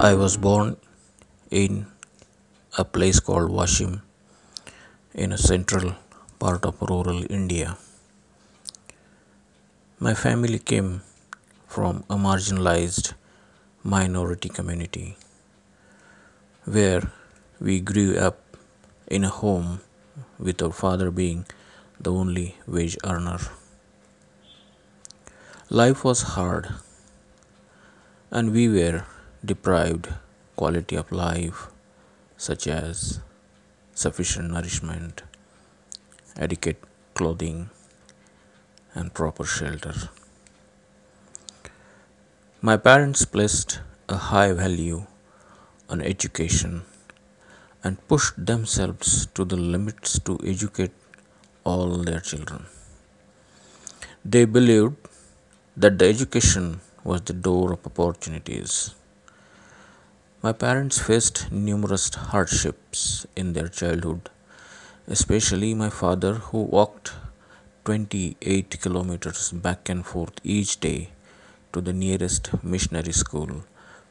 I was born in a place called Washim in a central part of rural India. My family came from a marginalized minority community where we grew up in a home with our father being the only wage earner. Life was hard and we were deprived quality of life such as sufficient nourishment, adequate clothing and proper shelter. My parents placed a high value on education and pushed themselves to the limits to educate all their children. They believed that the education was the door of opportunities. My parents faced numerous hardships in their childhood, especially my father, who walked 28 kilometers back and forth each day to the nearest missionary school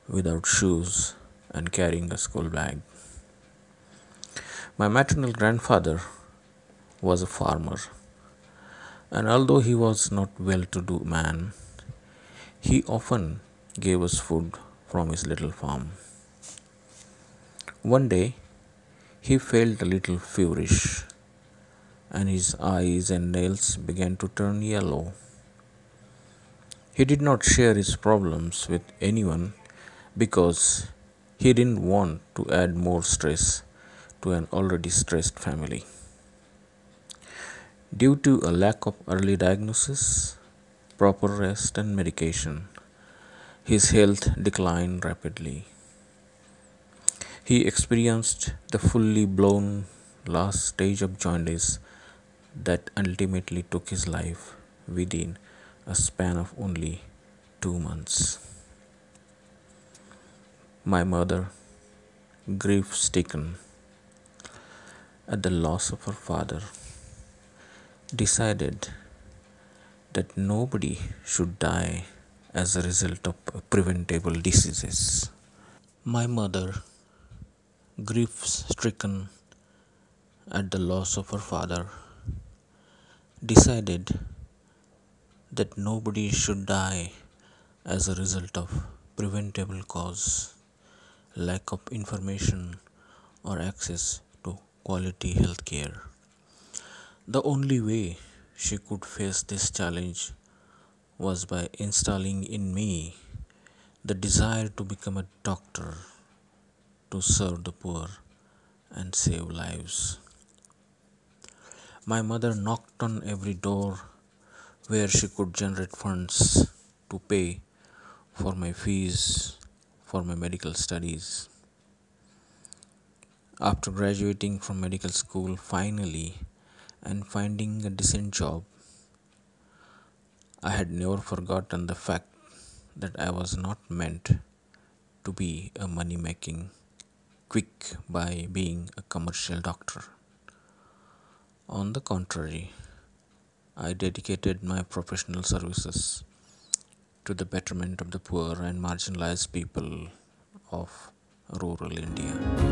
without shoes and carrying a school bag. My maternal grandfather was a farmer, and although he was not well-to-do man, he often gave us food from his little farm. One day, he felt a little feverish, and his eyes and nails began to turn yellow. He did not share his problems with anyone because he didn't want to add more stress to an already stressed family. Due to a lack of early diagnosis, proper rest, and medication, his health declined rapidly. He experienced the fully blown last stage of jaundice that ultimately took his life within a span of only 2 months. My mother, grief stricken at the loss of her father, decided that nobody should die as a result of preventable diseases. My mother, grief stricken at the loss of her father, decided that nobody should die as a result of preventable cause, lack of information, or access to quality health care. The only way she could face this challenge was by installing in me the desire to become a doctor to serve the poor and save lives. My mother knocked on every door where she could generate funds to pay for my fees for my medical studies. After graduating from medical school finally and finding a decent job, I had never forgotten the fact that I was not meant to be a money making quick by being a commercial doctor. On the contrary, I dedicated my professional services to the betterment of the poor and marginalized people of rural India.